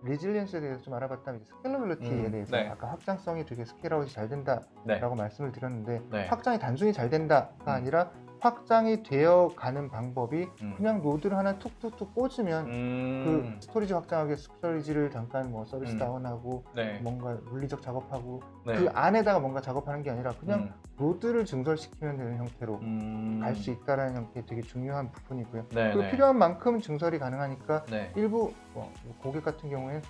리질리언스에 대해서 좀 알아봤다면 스케일러빌리티에 대해서 네. 아까 확장성이 되게 스케일아웃이 잘 된다라고 네. 말씀을 드렸는데 네. 확장이 단순히 잘 된다가 아니라 확장이 되어 가는 방법이 그냥 노드를 하나 툭툭툭 꽂으면 그 스토리지 확장하기 스토리지를 잠깐 뭐 서비스 다운하고 네. 뭔가 물리적 작업하고 네. 그 안에다가 뭔가 작업하는 게 아니라 그냥 노드를 증설시키면 되는 형태로 갈 수 있다는 형태 되게 중요한 부분이고요. 네, 그리고 네. 필요한 만큼 증설이 가능하니까 네. 일부 고객 같은 경우에는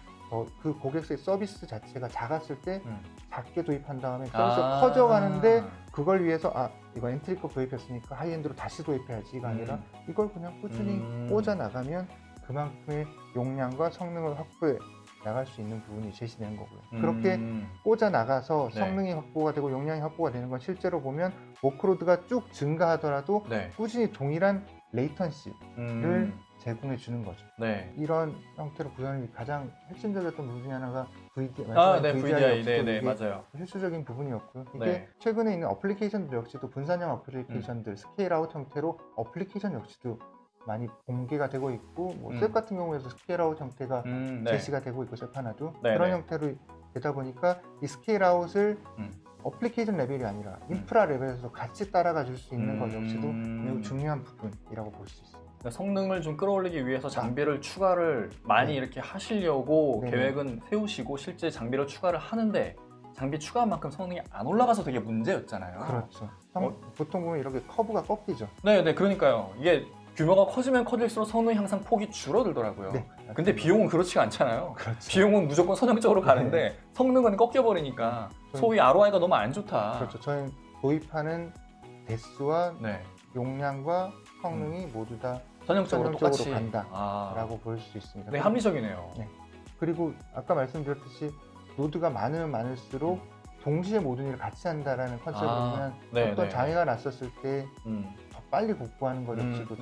그 고객의 서비스 자체가 작았을 때 작게 도입한 다음에 서비스가 커져가는데 그걸 위해서 이거 엔트리 거 도입했으니까 하이엔드로 다시 도입해야지가 아니라 이걸 그냥 꾸준히 꽂아 나가면 그만큼의 용량과 성능을 확보해 나갈 수 있는 부분이 제시되는 거고요. 그렇게 꽂아 나가서 네. 성능이 확보가 되고 용량이 확보가 되는 건 실제로 보면 워크로드가 쭉 증가하더라도 네. 꾸준히 동일한 레이턴시를 제공해 주는 거죠. 네. 이런 형태로 구현이 가장 핵심적이었던 부분 중에 하나가 네, VDI. 네, 맞아요. 필수적인 부분이었고요. 이게 네. 최근에 있는 어플리케이션들 역시도 분산형 어플리케이션들, 스케일아웃 형태로 어플리케이션 역시도 많이 공개가 되고 있고 셉 같은 경우에도 스케일아웃 형태가 네. 제시가 되고 있고 셉 하나도 네, 그런 네. 형태로 되다 보니까 이 스케일아웃을 어플리케이션 레벨이 아니라 인프라 레벨에서 같이 따라가 줄 수 있는 것 역시도 매우 중요한 부분이라고 볼 수 있습니다. 성능을 좀 끌어올리기 위해서 장비를 추가를 많이 이렇게 하시려고 네. 계획은 세우시고 실제 장비를 추가를 하는데 장비 추가한 만큼 성능이 안 올라가서 되게 문제였잖아요. 그렇죠. 보통 보면 이렇게 커브가 꺾이죠. 네, 그러니까요. 이게 규모가 커지면 커질수록 성능이 항상 폭이 줄어들더라고요. 네. 근데 비용은 그렇지가 않잖아요. 그렇죠. 비용은 무조건 선형적으로 가는데 성능은 꺾여버리니까 소위 ROI가 너무 안 좋다. 그렇죠. 저희는 도입하는 대수와 네. 용량과 성능이 모두 다 선형적으로 똑같이 간다라고 볼 수 있습니다. 네, 합리적이네요. 네. 그리고 아까 말씀드렸듯이 노드가 많으면 많을수록 동시에 모든 일을 같이 한다라는 컨셉이면 어떤 장애가 났었을 때 더 빨리 복구하는 것 역시도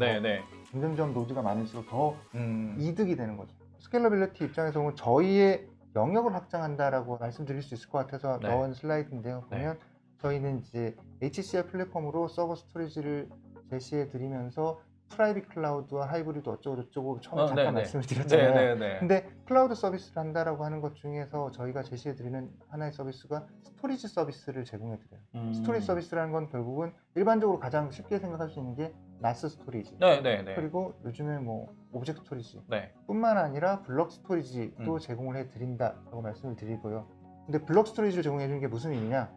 점점점 노드가 많을수록 더 이득이 되는 거죠. 스케일러빌리티 입장에서 보면 저희의 영역을 확장한다라고 말씀드릴 수 있을 것 같아서 넣은 슬라이드인데요. 보면 저희는 이제 HCI 플랫폼으로 서버 스토리지를 제시해 드리면서 프라이빗 클라우드와 하이브리드 어쩌고저쩌고 처음에 잠깐 말씀을 드렸잖아요. 근데 클라우드 서비스를 한다라고 하는 것 중에서 저희가 제시해드리는 하나의 서비스가 스토리지 서비스를 제공해드려요. 스토리지 서비스라는 건 결국은 일반적으로 가장 쉽게 생각할 수 있는 게 나스 스토리지 그리고 요즘에 뭐 오브젝트 스토리지 뿐만 아니라 블럭 스토리지도 제공을 해드린다라고 말씀을 드리고요. 근데 블럭 스토리지를 제공해주는 게 무슨 의미냐?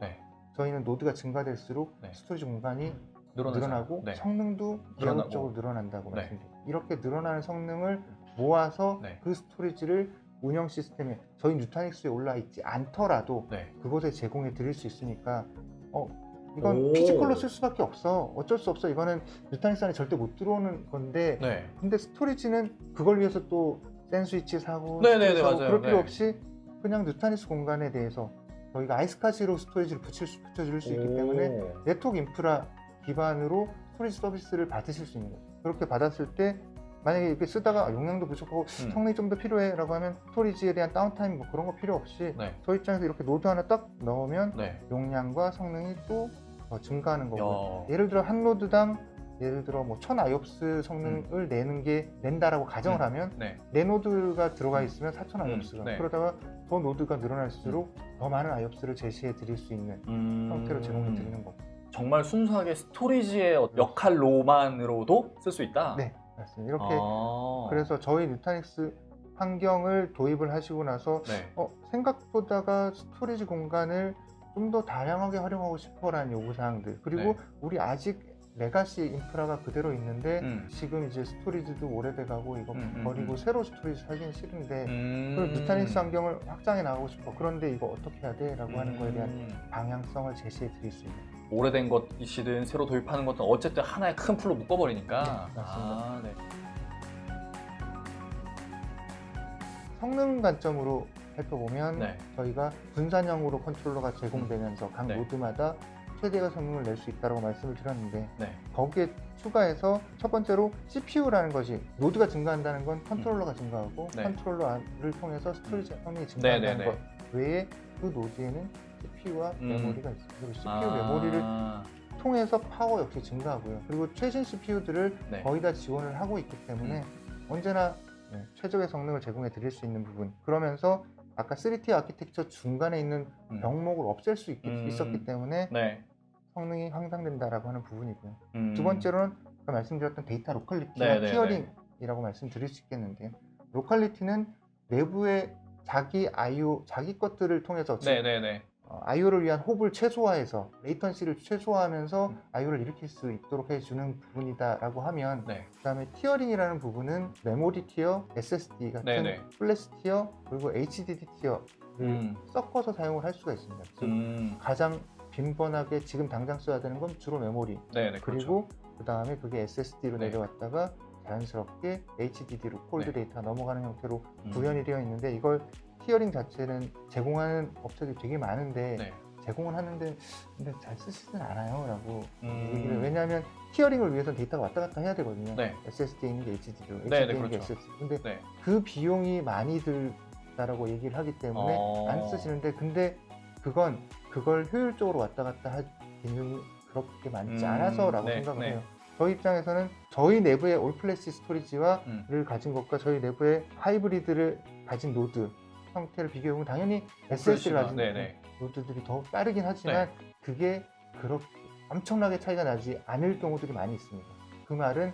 저희는 노드가 증가될수록 스토리지 공간이 늘어나고 성능도 계속적으로 늘어난다고 말씀드립니다. 이렇게 늘어나는 성능을 모아서 그 스토리지를 운영 시스템에 저희 누타닉스에 올라 있지 않더라도 그곳에 제공해 드릴 수 있으니까 이건 피지컬로 쓸 수밖에 없어. 어쩔 수 없어. 이거는 누타닉스 안에 절대 못 들어오는 건데 근데 스토리지는 그걸 위해서 또 샌스위치 사고 사고 그럴 필요 없이 그냥 누타닉스 공간에 대해서 저희가 아이스카시로 스토리지를 붙여줄 수 있기 때문에 네트워크 인프라 기반으로 스토리지 서비스를 받으실 수 있는 거예요. 그렇게 받았을 때 만약에 이렇게 쓰다가 용량도 부족하고 성능이 좀 더 필요해 라고 하면 스토리지에 대한 다운타임 뭐 그런 거 필요 없이 저희 입장에서 이렇게 노드 하나 딱 넣으면 용량과 성능이 또 증가하는 거고 예를 들어 한 노드당 예를 들어 뭐 1000 IOPS 성능을 낸다라고 가정을 하면 네 노드가 들어가 있으면 4000 IOPS가 그러다가 더 노드가 늘어날수록 더 많은 IOPS를 제시해 드릴 수 있는 형태로 제공해 드리는 거고 정말 순수하게 스토리지의 역할로만으로도 쓸 수 있다? 네, 맞습니다. 이렇게 그래서 저희 누타닉스 환경을 도입을 하시고 나서 생각보다가 스토리지 공간을 좀 더 다양하게 활용하고 싶어라는 요구사항들 그리고 우리 아직 레가시 인프라가 그대로 있는데 지금 이제 스토리지도 오래돼가고 이거 버리고 새로 스토리지 사기는 싫은데 그리고 누타닉스 환경을 확장해 나가고 싶어 그런데 이거 어떻게 해야 돼? 라고 하는 거에 대한 방향성을 제시해 드릴 수 있는 오래된 것이든 새로 도입하는 것든 어쨌든 하나의 큰 풀로 묶어버리니까 맞습니다. 성능 관점으로 살펴보면 저희가 분산형으로 컨트롤러가 제공되면서 각 노드마다 최대의 성능을 낼 수 있다고 말씀을 드렸는데 거기에 추가해서 첫 번째로 CPU라는 것이 노드가 증가한다는 건 컨트롤러가 증가하고 컨트롤러를 통해서 스토리지 성능이 증가한다는 것 외에 그 노드에는 CPU와 메모리가 있습니다. 그리고 CPU 메모리를 통해서 파워 역시 증가하고요. 그리고 최신 CPU들을 거의 다 지원을 하고 있기 때문에 언제나 최적의 성능을 제공해 드릴 수 있는 부분. 그러면서 아까 3T 아키텍처 중간에 있는 병목을 없앨 수 있었기 때문에 네. 성능이 향상된다라고 하는 부분이고요. 두 번째로는 아까 말씀드렸던 데이터 로컬리티와 네, 네, 티어링이라고 말씀드릴 수 있겠는데요. 로컬리티는 내부의 자기 I/O, 자기 것들을 통해서 I/O를 위한 홉을 최소화해서 레이턴시를 최소화하면서 I/O를 일으킬 수 있도록 해주는 부분이다라고 하면 그다음에 티어링이라는 부분은 메모리 티어, SSD 같은 플래시 티어 그리고 HDD 티어를 섞어서 사용을 할 수가 있습니다. 즉 가장 빈번하게 지금 당장 써야 되는 건 주로 메모리 그리고 그 다음에 그게 SSD로 내려왔다가 자연스럽게 HDD로 콜드 데이터가 넘어가는 형태로 구현이 되어 있는데 이걸 티어링 자체는 제공하는 업체들이 되게 많은데 제공은 하는데 근데 잘 쓰시진 않아요 라고 얘기를 왜냐하면 티어링을 위해서 데이터가 왔다 갔다 해야 되거든요. SSD에 있는 게 HDD로 HDD에 있는 게 SSD 근데 그 비용이 많이 들다라고 얘기를 하기 때문에 안 쓰시는데 근데 그걸 효율적으로 왔다 갔다 할 기능이 그렇게 많지 않아서라고 생각을 해요. 저희 입장에서는 저희 내부의 올플래시 스토리지를 가진 것과 저희 내부의 하이브리드를 가진 노드 형태를 비교해보면 당연히 SSD를 가진 노드들이 더 빠르긴 하지만 그게 그렇게 엄청나게 차이가 나지 않을 경우들이 많이 있습니다. 그 말은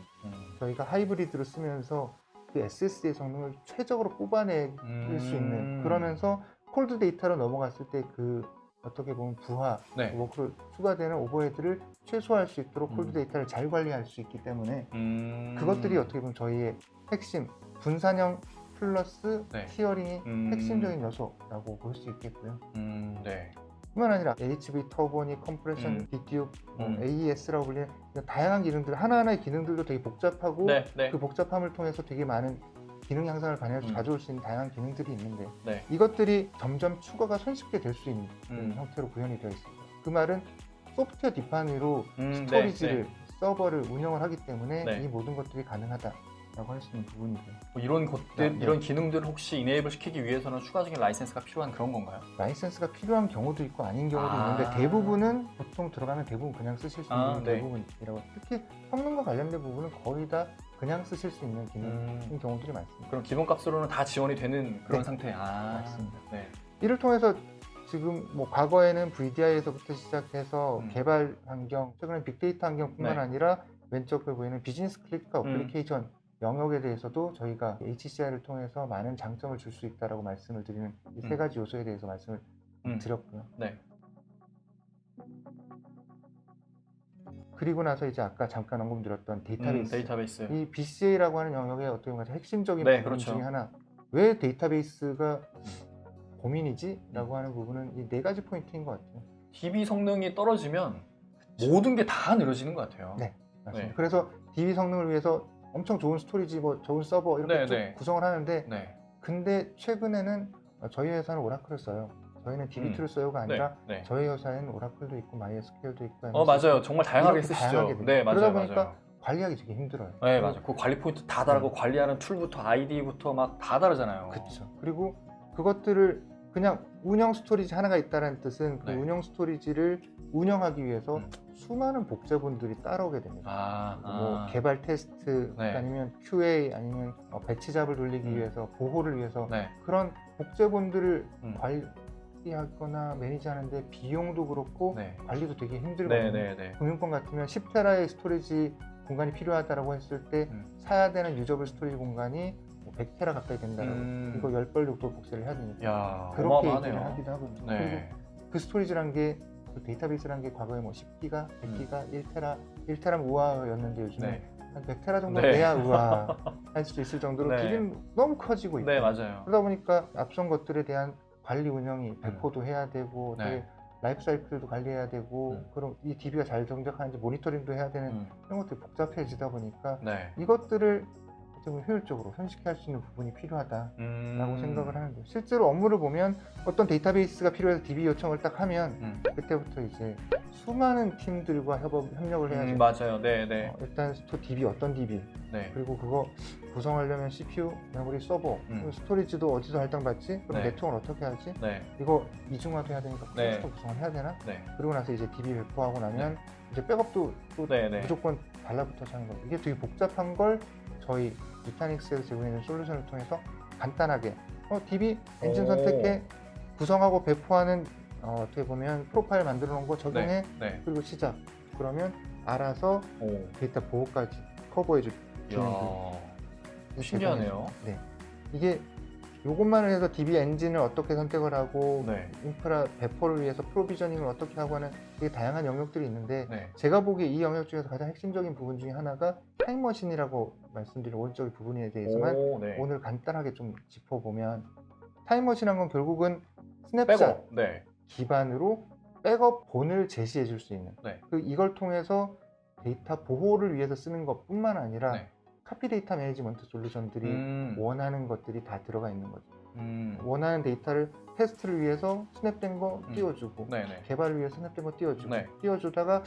저희가 하이브리드로 쓰면서 그 SSD의 성능을 최적으로 뽑아낼 수 있는 그러면서 콜드 데이터로 넘어갔을 때 그 어떻게 보면 부하, 워크로 추가되는 오버헤드를 최소화할 수 있도록 콜드 데이터를 잘 관리할 수 있기 때문에 그것들이 어떻게 보면 저희의 핵심 분산형 플러스 티어링의 핵심적인 요소라고 볼 수 있겠고요. 뿐만 아니라 HV 터보니, 컴프레션, 디듀, AES라고 불리는 다양한 기능들 하나하나의 기능들도 되게 복잡하고 그 복잡함을 통해서 되게 많은 기능 향상을 가져올 수 있는 다양한 기능들이 있는데 이것들이 점점 추가가 손쉽게 될 수 있는 형태로 구현이 되어 있습니다. 그 말은 소프트웨어 디파인으로 스토리지를 서버를 운영을 하기 때문에 이 모든 것들이 가능하다라고 할 수 있는 부분이고요. 뭐 이런 것들, 이런 기능들을 혹시 이네이블 시키기 위해서는 추가적인 라이센스가 필요한 그런 건가요? 라이센스가 필요한 경우도 있고 아닌 경우도 있는데 대부분은 보통 들어가면 대부분 그냥 쓰실 수 있는 대부분이라고 특히 성능과 관련된 부분은 거의 다 그냥 쓰실 수 있는 기능인 경우들이 많습니다. 그럼 기본값으로는 다 지원이 되는 그런 상태? 맞습니다. 이를 통해서 지금 뭐 과거에는 VDI에서부터 시작해서 개발 환경, 최근에 빅데이터 환경뿐만 아니라 왼쪽 에 보이는 비즈니스 클릭과 어플리케이션 영역에 대해서도 저희가 HCI를 통해서 많은 장점을 줄 수 있다라고 말씀을 드리는 이 세 가지 요소에 대해서 말씀을 드렸고요. 그리고 나서 이제 아까 잠깐 언급드렸던 데이터베이스. 이 BCA라고 하는 영역의 어떻게 보면 핵심적인 부분 중에 하나. 왜 데이터베이스가 고민이지? 라고 하는 부분은 이 네 가지 포인트인 것 같아요. DB 성능이 떨어지면 모든 게 다 느려지는 것 같아요. 맞습니다. 그래서 DB 성능을 위해서 엄청 좋은 스토리지, 좋은 서버 이렇게 쭉 구성을 하는데 근데 최근에는 저희 회사는 오라클을 써요. 저희는 DB2를 써요가 아니라 저희 회사에는 오라클도 있고 MySQL도 있고 맞아요. 정말 다양하게 쓰시죠. 그러다 보니까 관리하기 되게 힘들어요. 맞아요. 그 관리 포인트 다 다르고 관리하는 툴부터 ID부터 막 다 다르잖아요. 그렇죠. 그리고 그것들을 그냥 운영 스토리지 하나가 있다는 뜻은 그 운영 스토리지를 운영하기 위해서 수많은 복제본들이 따라오게 됩니다. 뭐 개발 테스트 아니면 QA 아니면 배치 잡을 돌리기 위해서 보호를 위해서 그런 복제본들을 관리하거나 매니지하는데 비용도 그렇고 관리도 되게 힘들거든요. 금융권 같으면 10테라의 스토리지 공간이 필요하다고 했을 때 사야 되는 유저블 스토리지 공간이 100테라 가까이 된다라고 이거 10배 정도 복제를 해야 되니까 그렇게 얘기를 하기도 하거든요. 그리고 그 스토리지란 게 그 데이터베이스란 게 과거에 뭐 10기가, 100기가, 1테라 우아였는데 요즘에 한 100테라 정도 돼야 우아 할 수 있을 정도로 기능이 너무 커지고 있고 그러다 보니까 앞선 것들에 대한 관리 운영이 배포도 해야 되고 라이프 사이클도 관리해야 되고 그럼 이 DB가 잘 정착하는지 모니터링도 해야 되는 이런 것들이 복잡해지다 보니까 이것들을 좀 효율적으로 현식화할 수 있는 부분이 필요하다라고 생각을 하는데 실제로 업무를 보면 어떤 데이터베이스가 필요해서 DB 요청을 딱 하면 그때부터 이제 수많은 팀들과 협력을 해야죠. 맞아요. 일단 DB 어떤 DB 그리고 그거 구성하려면 CPU, 메모리, 서버, 스토리지도 어디서 할당받지? 그럼 네트워크를 어떻게 하지? 이거 이중화도 해야 되니까 클러스터 구성을 해야 되나? 그리고 나서 이제 DB 배포하고 나면 이제 백업도 또 무조건 달라붙어서 하는 거예요. 이게 되게 복잡한 걸 저희 누타닉스에서 제공해주는 솔루션을 통해서 간단하게 DB 엔진 선택해 구성하고 배포하는 어떻게 보면 프로파일 만들어 놓은 거 적용해 그리고 시작. 그러면 알아서 데이터 보호까지 커버해 줄 기능들. 신기하네요. 네. 이게 이것만을 해서 DB 엔진을 어떻게 선택을 하고 인프라 배포를 위해서 프로비저닝을 어떻게 하고 하는 되게 다양한 영역들이 있는데 제가 보기에 이 영역 중에서 가장 핵심적인 부분 중에 하나가 타임머신이라고 말씀드린 오른쪽의 부분에 대해서만 오늘 간단하게 좀 짚어보면 타임머신한 건 결국은 스냅샷 기반으로 백업본을 제시해 줄 수 있는 이걸 통해서 데이터 보호를 위해서 쓰는 것뿐만 아니라 카피 데이터 매니지먼트 솔루션들이 원하는 것들이 다 들어가 있는 거죠. 원하는 데이터를 테스트를 위해서 스냅된 거 띄워주고 개발을 위해서 스냅된 거 띄워주고 띄워주다가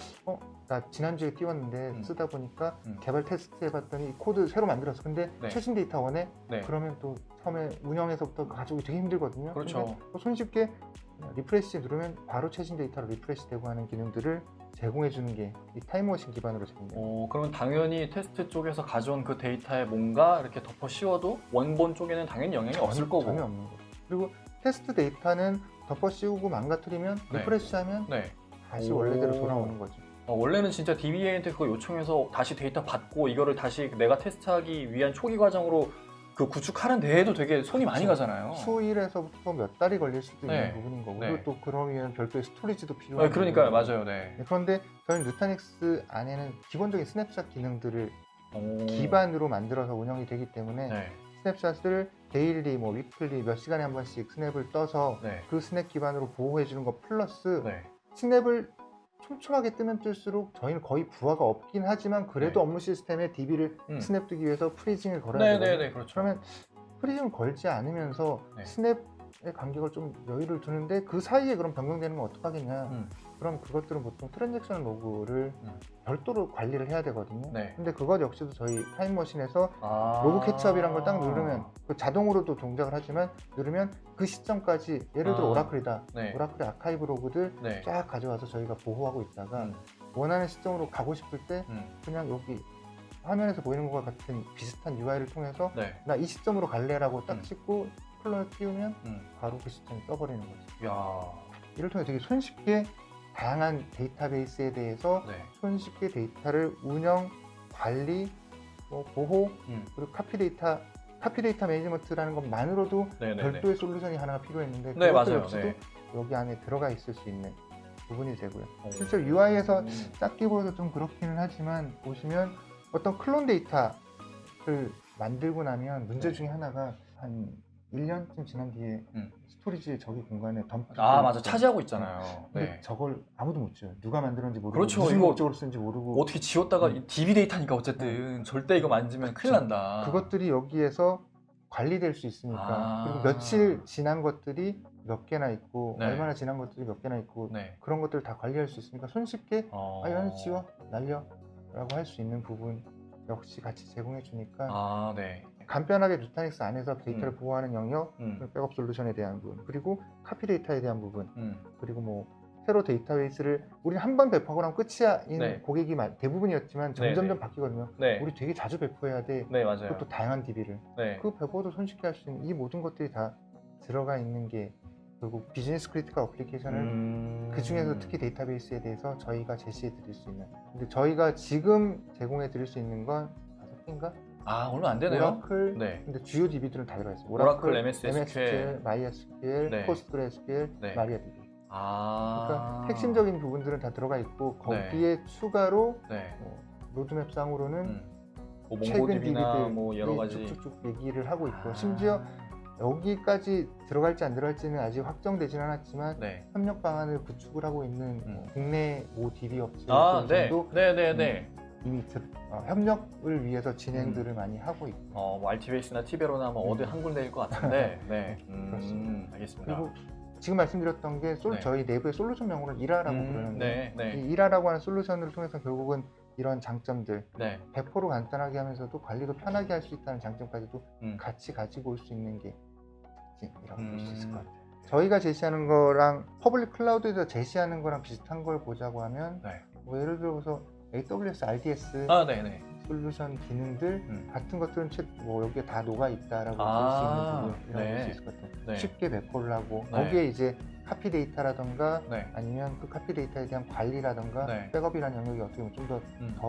나 지난주에 띄웠는데 쓰다 보니까 개발 테스트 해봤더니 이 코드 새로 만들었어. 근데 최신 데이터 원해? 그러면 또 처음에 운영에서부터 가져오기 되게 힘들거든요. 그렇죠. 손쉽게 리프레시 누르면 바로 최신 데이터로 리프레시 되고 하는 기능들을 제공해 주는 게 이 타임머신 기반으로 제공돼요. 그러면 당연히 테스트 쪽에서 가져온 그 데이터에 뭔가 이렇게 덮어 씌워도 원본 쪽에는 당연히 영향이 없을 거고. 전혀 없는 거죠. 그리고 테스트 데이터는 덮어 씌우고 망가뜨리면 리프레시하면 다시 원래대로 돌아오는 거죠. 원래는 진짜 DBA한테 그거 요청해서 다시 데이터 받고 이거를 다시 내가 테스트하기 위한 초기 과정으로 그 구축하는 데에도 되게 손이 많이 가잖아요. 수일에서부터 몇 달이 걸릴 수도 있는 부분인 거고 그리고 또 그러기 위한 별도의 스토리지도 필요하고 그러니까요. 맞아요. 그런데 저희 누타닉스 안에는 기본적인 스냅샷 기능들을 기반으로 만들어서 운영이 되기 때문에 스냅샷을 데일리, 위클리 몇 시간에 한 번씩 스냅을 떠서 그 스냅 기반으로 보호해 주는 것 플러스 스냅을 촘촘하게 뜨면 뜰수록 저희는 거의 부하가 없긴 하지만 그래도 업무 시스템에 DB를 스냅 뜨기 위해서 프리징을 걸어야 되거든요. 그렇죠. 그러면 프리징을 걸지 않으면서 스냅의 간격을 좀 여유를 두는데 그 사이에 그럼 변경되는 건 어떡하겠냐. 그럼 그것들은 보통 트랜잭션 로그를 별도로 관리를 해야 되거든요. 근데 그것 역시도 저희 타임머신에서 로그 캐치업이라는 걸 딱 누르면 자동으로도 동작을 하지만 누르면 그 시점까지 예를 들어 오라클이다. 오라클의 아카이브 로그들 쫙 가져와서 저희가 보호하고 있다가 원하는 시점으로 가고 싶을 때 그냥 여기 화면에서 보이는 것과 같은 비슷한 UI를 통해서 나 이 시점으로 갈래라고 딱 찍고 콜론을 띄우면 바로 그 시점에 떠버리는 거죠. 이를 통해 되게 손쉽게 다양한 데이터베이스에 대해서 손쉽게 데이터를 운영, 관리, 보호, 그리고 카피 데이터 매니지먼트라는 것만으로도 별도의 솔루션이 하나가 필요했는데 그것도 역시도 여기 안에 들어가 있을 수 있는 부분이 되고요. 실제로 UI에서 작게 보여서 좀 그렇기는 하지만 보시면 어떤 클론 데이터를 만들고 나면 문제 중에 하나가 한 1년쯤 지난 뒤에 스토리지 저기 공간에 덤프 맞아. 차지하고 있잖아요. 근데 저걸 아무도 못 지워요. 누가 만들었는지 모르고 그렇죠. 무슨 이거 목적으로 쓰는지 모르고 어떻게 지웠다가 DB 데이터니까 어쨌든 절대 이거 만지면 큰일 난다. 그것들이 여기에서 관리될 수 있으니까 그리고 며칠 지난 것들이 몇 개나 있고 얼마나 지난 것들이 몇 개나 있고 그런 것들을 다 관리할 수 있으니까 손쉽게 이거는 지워 날려 라고 할 수 있는 부분 역시 같이 제공해 주니까 간편하게 누타닉스 안에서 데이터를 보호하는 영역, 백업 솔루션에 대한 부분, 그리고 카피 데이터에 대한 부분, 그리고 새로 데이터베이스를 우리는 한 번 배포하고 나면 끝이야인 고객이 대부분이었지만 점점점 바뀌거든요. 우리 되게 자주 배포해야 돼. 맞아요. 그것도 다양한 DB를. 그 배포도 손쉽게 할 수 있는 이 모든 것들이 다 들어가 있는 게 결국 비즈니스 크리티컬 어플리케이션을 그 중에서 특히 데이터베이스에 대해서 저희가 제시해 드릴 수 있는. 근데 저희가 지금 제공해 드릴 수 있는 건 5개인가? 얼마 안 되네요. 오라클, 근데 주요 DB들은 다 들어가 있어요. 오라클, MS SQL, MySQL, PostgreSQL, MariaDB. 그러니까 핵심적인 부분들은 다 들어가 있고 거기에 추가로 로드맵상으로는 최근 DB들 여러 가지 쭉쭉쭉 얘기를 하고 있고 심지어 여기까지 들어갈지 안 들어갈지는 아직 확정되지는 않았지만 협력 방안을 구축을 하고 있는 국내 모 DB 업체들도 이미 협력을 위해서 진행들을 많이 하고 있고 RTBAS나 티베로나 어디 한 군데일 것 같은데 그렇습니다. 알겠습니다. 그리고 지금 말씀드렸던 게 저희 내부의 솔루션 명으로는 이라라고 부르는데 이 이라라고 하는 솔루션을 통해서 결국은 이런 장점들 100% 간단하게 하면서도 관리도 편하게 할 수 있다는 장점까지도 같이 가지고 올 수 있는 게 특징이라고 볼 수 있을 것 같아요. 저희가 제시하는 거랑 퍼블릭 클라우드에서 제시하는 거랑 비슷한 걸 보자고 하면 예를 들어서 AWS RDS 솔루션 기능들 같은 것들은 뭐 여기에 다 녹아 있다라고 볼 수 있는 부분이라고 볼 수 있을 것 같아요. 네. 쉽게 배포를 하고 네. 거기에 이제 카피 데이터라던가 네. 아니면 그 카피 데이터에 대한 관리라던가 네. 백업이라는 영역이 어떻게 보면 좀 더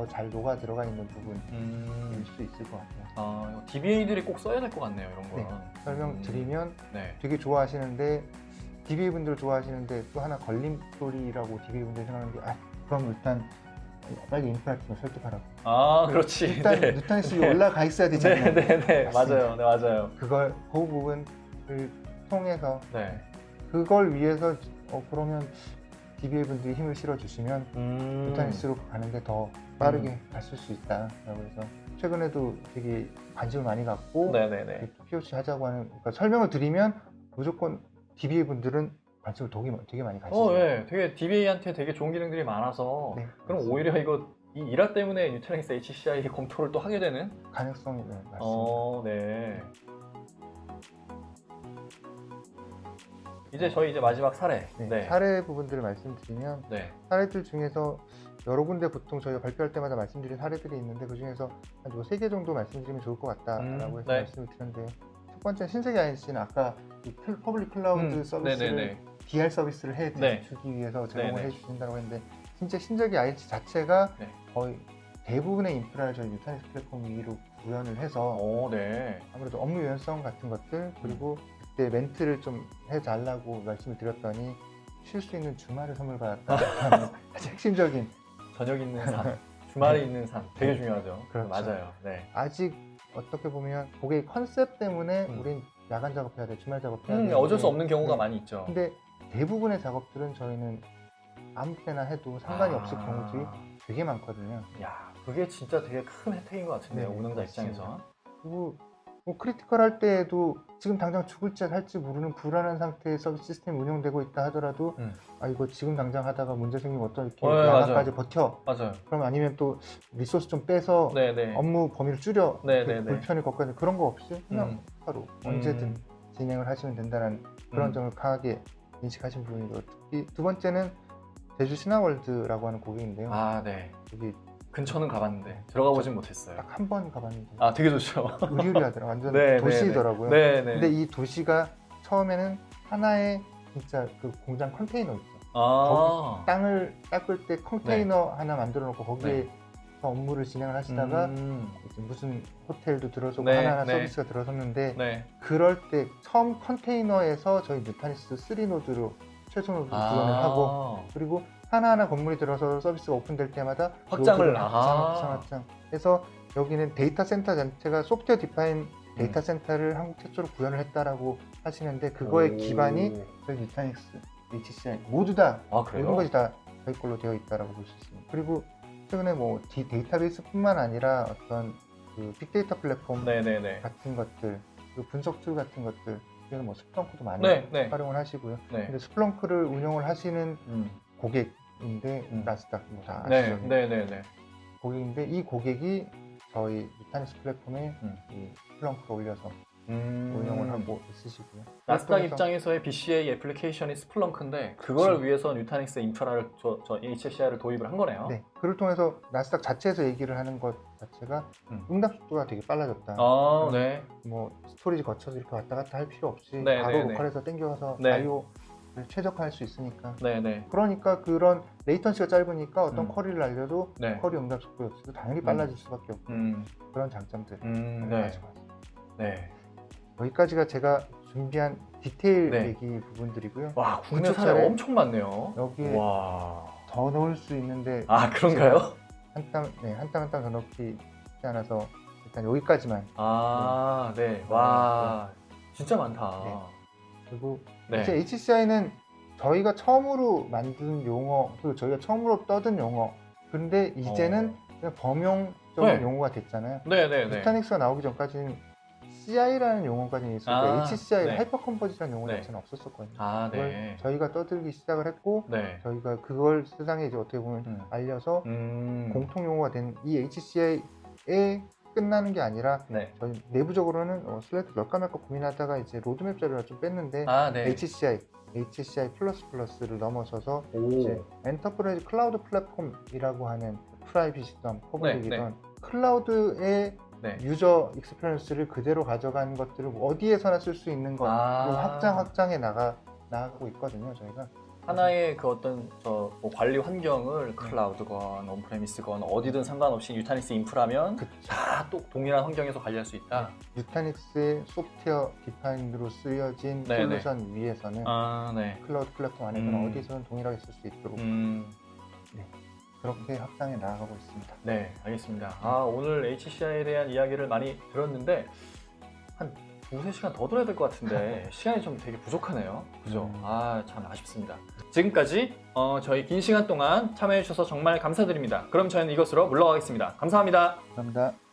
잘 녹아 들어가 있는 부분일 수 있을 것 같아요. DBA들이 꼭 써야 될 것 같네요, 이런 거. 네. 설명드리면 네. 되게 좋아하시는데 DBA 분들 좋아하시는데 또 하나 걸림돌이라고 DBA 분들이 생각하는 게 그럼 일단 빨리 인프라팀을 설득하라고. 그렇지. 일단 네. 뉴타닉스 위에 올라가 있어야 되잖아요. 네. 맞아요. 네, 맞아요. 그 부분을 통해서 네. 그걸 위해서 그러면 DBA 분들이 힘을 실어주시면 뉴타닉스로 가는데 더 빠르게 갔을 수 있다라고 해서 최근에도 되게 관심을 많이 갖고 네네네. POC 하자고 하는 그러니까 설명을 드리면 무조건 DBA 분들은 관심을 되게 많이 가시죠. 네. 되게 DBA한테 되게 좋은 기능들이 많아서 네, 그럼 맞습니다. 오히려 이거 이 일화 때문에 뉴타닉스 HCI 검토를 또 하게 되는 가능성이 맞습니다. 네. 이제 저희 마지막 사례. 네, 사례 부분들을 말씀드리면 네. 사례들 중에서 여러 군데 보통 저희가 발표할 때마다 말씀드린 사례들이 있는데 그 중에서 한 3개 정도 말씀드리면 좋을 것 같다라고 해서 네. 말씀을 드렸는데요. 첫 번째 신세계 INC는 아까 이 퍼블릭 클라우드 서비스를 네네네. DR 서비스를 해주기 위해서 제공을 해주신다고 했는데 진짜 신세계 INC 자체가 네. 거의 대부분의 인프라를 저희 뉴타닉스 플랫폼 위로 구현을 해서 네. 아무래도 업무 유연성 같은 것들 그리고 그때 멘트를 좀 해달라고 말씀을 드렸더니 쉴 수 있는 주말을 선물 받았다는 아주 핵심적인 저녁 있는 삶, 주말에 있는 삶 되게 중요하죠. 그렇죠. 맞아요. 네. 아직 어떻게 보면 고객의 컨셉 때문에 우린 야간 작업해야 돼, 주말 작업해야 돼. 어쩔 수 없는 경우가 많이 있죠. 근데 대부분의 작업들은 저희는 아무 때나 해도 상관이 없을 경우들이 되게 많거든요. 야, 그게 진짜 되게 큰 혜택인 것 같은데요, 네, 운영자 맞습니다. 입장에서. 그리고 뭐 크리티컬 할 때에도 지금 당장 죽을지 살지 모르는 불안한 상태의 서비스 시스템이 운영되고 있다 하더라도 이거 지금 당장 하다가 문제 생기면 어떻게 야간까지 버텨. 맞아요. 그럼 아니면 또 리소스 좀 빼서 업무 범위를 줄여. 불편을 겪거나 그런 거 없이 그냥 바로 언제든 진행을 하시면 된다는 그런 점을 강하게 인식하신 부분이고 특히 두 번째는 제주 신화월드라고 하는 고객인데요. 네. 여기 근처는 가봤는데 들어가 보진 못했어요. 딱 한 번 가봤는데 되게 좋죠. 의리의리하더라고요. 완전 도시더라고요. 근데 이 도시가 처음에는 하나의 진짜 그 공장 컨테이너 있죠. 거기 땅을 닦을 때 컨테이너 하나 만들어 놓고 거기에 업무를 진행을 하시다가 이제 무슨 호텔도 들어서고 하나하나 서비스가 들어섰는데 그럴 때 처음 컨테이너에서 저희 뉴타닉스 3노드로 최소 노드 구현을 하고 그리고 하나하나 건물이 들어서 서비스가 오픈될 때마다 확장을 확장 해서 여기는 데이터 센터 자체가 소프트웨어 디파인 데이터 센터를 한국 최초로 구현을 했다라고 하시는데 그거의 기반이 저희 뉴타닉스 HCI 모두 다 모든 것이 다 저희 걸로 되어 있다라고 볼 수 있습니다. 그리고 최근에 뭐 데이터베이스뿐만 아니라 어떤 그 빅데이터 플랫폼 같은 것들 그리고 분석 툴 같은 것들 그래서 뭐 스플렁크도 많이 활용을 하시고요. 근데 스플렁크를 운영을 하시는 고객인데 나스닥 뭐 다 아시죠? 고객인데 이 고객이 저희 뉴타닉스 플랫폼에 이 스플렁크를 올려서 운영을 하고 있으시고요. 나스닥 입장에서의 BCA 애플리케이션이 스플렁크인데 그걸 위해서 뉴타닉스 인프라를 저 HCI를 도입을 한 거네요. 네, 그를 통해서 나스닥 자체에서 얘기를 하는 것 자체가 응답 속도가 되게 빨라졌다. 뭐 스토리지 거쳐서 이렇게 왔다 갔다 할 필요 없이 바로 로컬에서 땡겨가서 IO를 최적화할 수 있으니까. 그러니까 그런 레이턴시가 짧으니까 어떤 쿼리를 알려도 쿼리 응답 속도 역시도 당연히 빨라질 수밖에 없고 그런 장점들 가지고 왔습니다. 여기까지가 제가 준비한 디테일 얘기 부분들이고요. 와, 국내 사례 엄청 많네요. 여기에 더 넣을 수 있는데 그런가요? 한 땀 한 땀 더 넣기 쉽지 않아서 일단 여기까지만. 와, 진짜 많다. 그리고 이제 HCI는 저희가 처음으로 만든 용어, 그리고 저희가 처음으로 떠든 용어. 근데 이제는 그냥 범용적인 용어가 됐잖아요. 뉴타닉스가 나오기 전까지는 CI라는 용어까지 있었고 HCI, 하이퍼 컨버지라는 용어 자체는 없었었거든요. 그걸 저희가 떠들기 시작을 했고 저희가 그걸 세상에 이제 어떻게 보면 알려서 공통 용어가 된 이 HCI에 끝나는 게 아니라 저희 내부적으로는 슬랙 몇가 고민하다가 이제 로드맵 자료를 좀 뺐는데 HCI 플러스를 넘어서서 이제 엔터프라이즈 클라우드 플랫폼이라고 하는 프라이빗이든 퍼블릭이든 클라우드의 네. 유저 익스피리언스를 그대로 가져간 것들을 어디에서나 쓸 수 있는 것으로 확장해 나가고 있거든요, 저희가. 하나의 그 어떤 뭐 관리 환경을 클라우드건 온프레미스건 어디든 상관없이 유타닉스 인프라면 다 또 동일한 환경에서 관리할 수 있다. 유타닉스의 소프트웨어 디파인으로 쓰여진 솔루션 위에서는 클라우드 플랫폼 안에서는 어디서든 동일하게 쓸 수 있도록 그렇게 확장해 나가고 있습니다. 네, 알겠습니다. 오늘 HCI에 대한 이야기를 많이 들었는데 한 2-3시간 더 들어야 될 것 같은데 시간이 좀 되게 부족하네요. 그죠? 참 아쉽습니다. 지금까지 저희 긴 시간 동안 참여해 주셔서 정말 감사드립니다. 그럼 저희는 이것으로 물러가겠습니다. 감사합니다. 감사합니다.